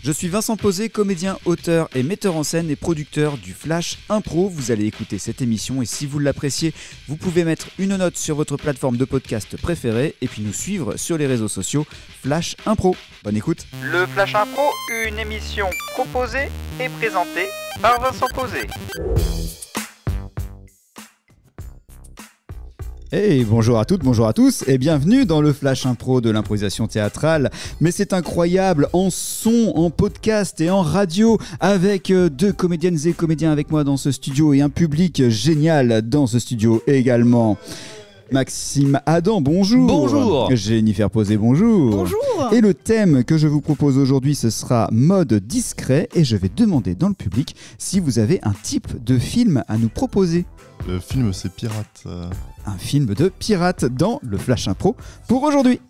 Je suis Vincent Posé, comédien, auteur et metteur en scène et producteur du Flash Impro. Vous allez écouter cette émission et si vous l'appréciez, vous pouvez mettre une note sur votre plateforme de podcast préférée et puis nous suivre sur les réseaux sociaux Flash Impro. Bonne écoute. Le Flash Impro, une émission proposée et présentée par Vincent Posé. Hey, bonjour à toutes, bonjour à tous et bienvenue dans le Flash Impro de l'improvisation théâtrale. Mais c'est incroyable, en son, en podcast et en radio, avec deux comédiennes et comédiens avec moi dans ce studio et un public génial dans ce studio également. Maxime Adam, bonjour. Bonjour. Jennifer Posé, bonjour. Bonjour. Et le thème que je vous propose aujourd'hui, ce sera mode discret et je vais demander dans le public si vous avez un type de film à nous proposer. Le film, c'est Pirate. Un film de pirate dans le Flash Impro pour aujourd'hui.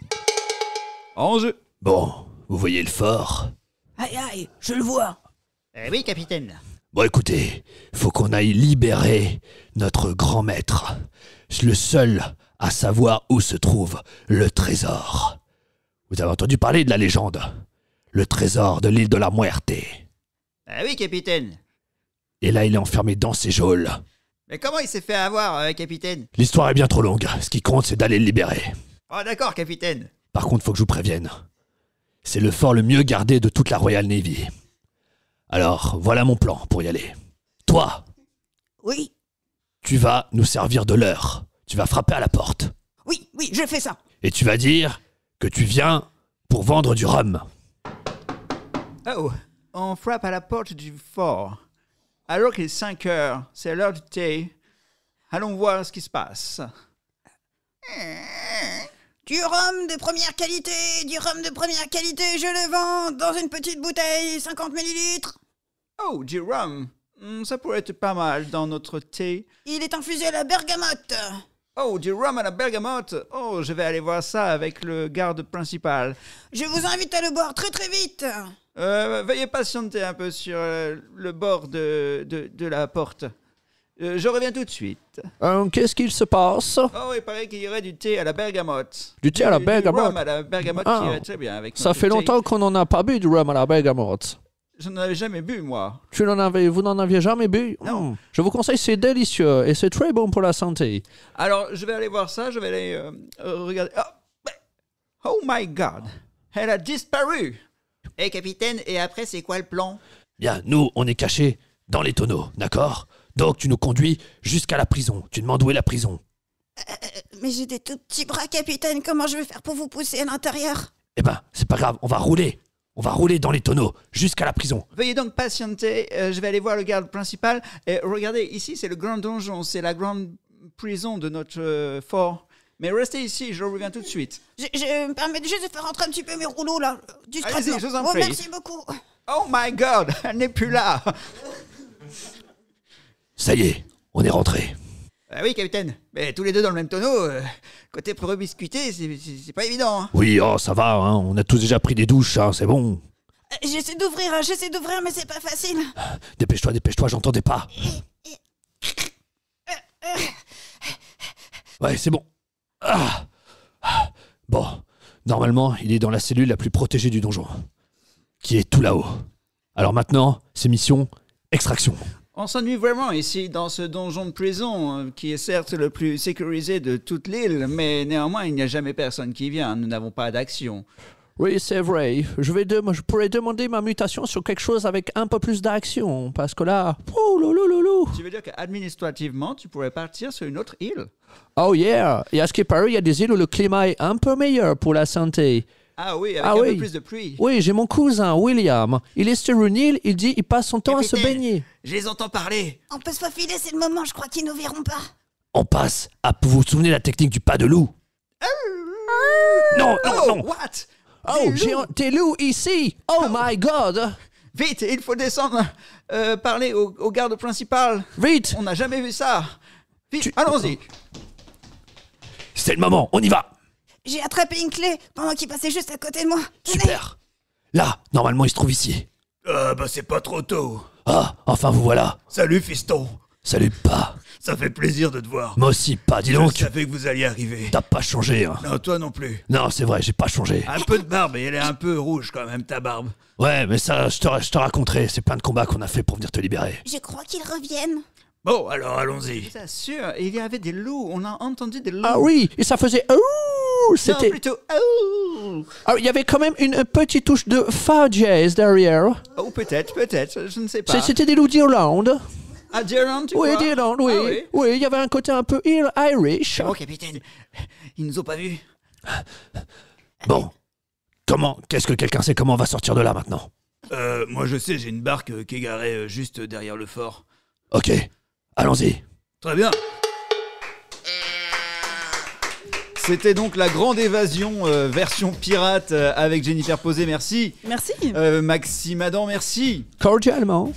En jeu. Bon, vous voyez le fort? Aïe aïe, je le vois. Oui, capitaine. Bon, écoutez, faut qu'on aille libérer notre grand maître. Le seul à savoir où se trouve le trésor. Vous avez entendu parler de la légende? Le trésor de l'île de la Muerte. Oui, capitaine. Et là, il est enfermé dans ses geôles. Mais comment il s'est fait avoir, capitaine? L'histoire est bien trop longue. Ce qui compte, c'est d'aller le libérer. Oh, d'accord, capitaine. Par contre, faut que je vous prévienne. C'est le fort le mieux gardé de toute la Royal Navy. Alors, voilà mon plan pour y aller. Toi, Oui, tu vas nous servir de l'heure. Tu vas frapper à la porte. oui, je fais ça. Et tu vas dire que tu viens pour vendre du rhum. Oh, on frappe à la porte du fort. Alors qu'il est 5 heures, c'est l'heure du thé. Allons voir ce qui se passe. Du rhum de première qualité, je le vends dans une petite bouteille, 50 millilitres. Oh, du rhum. Ça pourrait être pas mal dans notre thé. Il est infusé à la bergamote. Oh, du rhum à la bergamote. Oh, je vais aller voir ça avec le garde principal. Je vous invite à le boire très très vite. Veuillez patienter un peu sur le bord de la porte. Je reviens tout de suite. Qu'est-ce qu'il se passe? Oh, il paraît qu'il y aurait du thé à la bergamote. Du thé à la bergamote? Du rhum à la bergamote qui irait très bien avec Ça notre fait thé. longtemps qu'on n'en a pas bu du rhum à la bergamote. Je n'en avais jamais bu, moi. Vous n'en aviez jamais bu? Non. Je vous conseille, c'est délicieux et c'est très bon pour la santé. Alors, je vais aller voir ça, je vais aller regarder. Oh my God, elle a disparu. Capitaine, et après, c'est quoi le plan? Bien, nous, on est cachés dans les tonneaux, d'accord? Donc, tu nous conduis jusqu'à la prison. Tu demandes où est la prison. Mais j'ai des tout petits bras, capitaine. Comment je vais faire pour vous pousser à l'intérieur? Eh ben, c'est pas grave, on va rouler. On va rouler dans les tonneaux jusqu'à la prison. Veuillez donc patienter, je vais aller voir le garde principal. Et regardez, ici, c'est le grand donjon, c'est la grande prison de notre fort. Mais restez ici, je reviens tout de suite. Je me permets juste de faire rentrer un petit peu mes rouleaux, là, discrètement. Allez-y, je vous en Oh, prie. merci beaucoup. Oh my God, elle n'est plus là. Ça y est, on est rentré. Oui, capitaine, mais tous les deux dans le même tonneau, côté pour rebiscuiter, c'est pas évident. Hein. Oui, oh, ça va, hein, on a tous déjà pris des douches, hein, c'est bon. J'essaie d'ouvrir, mais c'est pas facile. Dépêche-toi, j'entendais pas. Ouais, c'est bon. Ah. Bon, normalement, il est dans la cellule la plus protégée du donjon, qui est tout là-haut. Alors maintenant, c'est mission extraction. On s'ennuie vraiment ici, dans ce donjon de prison, qui est certes le plus sécurisé de toute l'île, mais néanmoins, il n'y a jamais personne qui vient, nous n'avons pas d'action. Oui, c'est vrai. Je pourrais demander ma mutation sur quelque chose avec un peu plus d'action, parce que là... Oh, loulou. Tu veux dire qu'administrativement, tu pourrais partir sur une autre île? Oh yeah. Et à ce qui paraît, il y a des îles où le climat est un peu meilleur pour la santé. Ah oui, avec un peu plus de pluie. Oui, j'ai mon cousin, William. Il est sur une île, il dit il passe son temps à se baigner. Je les entends parler. On peut se faufiler, c'est le moment, je crois qu'ils nous verront pas. On passe à... Vous vous souvenez de la technique du pas de loup? Non. What? Oh, j'ai des loups ici. Oh my God. Vite, il faut descendre, parler au garde principal. Vite. On n'a jamais vu ça. Vite, allons-y. C'est le moment, on y va. J'ai attrapé une clé pendant qu'il passait juste à côté de moi. Tenez. Super. Là, normalement, il se trouve ici. C'est pas trop tôt. Ah, enfin vous voilà. Salut, fiston. Salut, pas. Ça fait plaisir de te voir. Moi aussi, pas. Dis donc, Je savais que vous alliez arriver. t'as pas changé, hein. Non, toi non plus. Non, c'est vrai, j'ai pas changé. Un peu de barbe, et elle est un peu rouge quand même, ta barbe. Ouais, mais ça, je te raconterai. C'est plein de combats qu'on a fait pour venir te libérer. Je crois qu'ils reviennent. Bon, alors allons-y. Je t'assure, il y avait des loups, on a entendu des loups. Ah oui, et ça faisait... Non, C'était... plutôt... Oh, Ah, il y avait quand même une petite touche de fa jazz derrière. oh peut-être, je ne sais pas. C'était des loups d'Irlande. Ah, d'Irlande, tu Oui, crois? d'Irlande, oui. Ah, oui. Oui, il y avait un côté un peu Irish. Oh, capitaine, ils nous ont pas vus. Bon, qu'est-ce que quelqu'un sait comment on va sortir de là maintenant? Moi je sais, j'ai une barque qui est garée juste derrière le fort. Ok, allons-y. Très bien. C'était donc la grande évasion version pirate avec Jennifer Posé, merci. Merci. Maxime Adam, merci. Cordialement.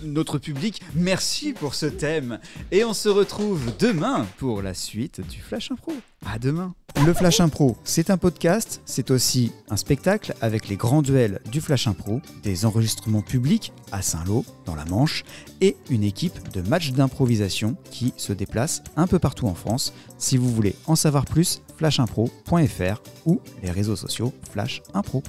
Notre public, merci pour ce thème. Et on se retrouve demain pour la suite du Flash Impro. À demain. Le Flash Impro, c'est un podcast, c'est aussi un spectacle avec les grands duels du Flash Impro, des enregistrements publics à Saint-Lô, dans la Manche, et une équipe de matchs d'improvisation qui se déplace un peu partout en France. Si vous voulez en savoir plus, flashimpro.fr ou les réseaux sociaux Flash Impro.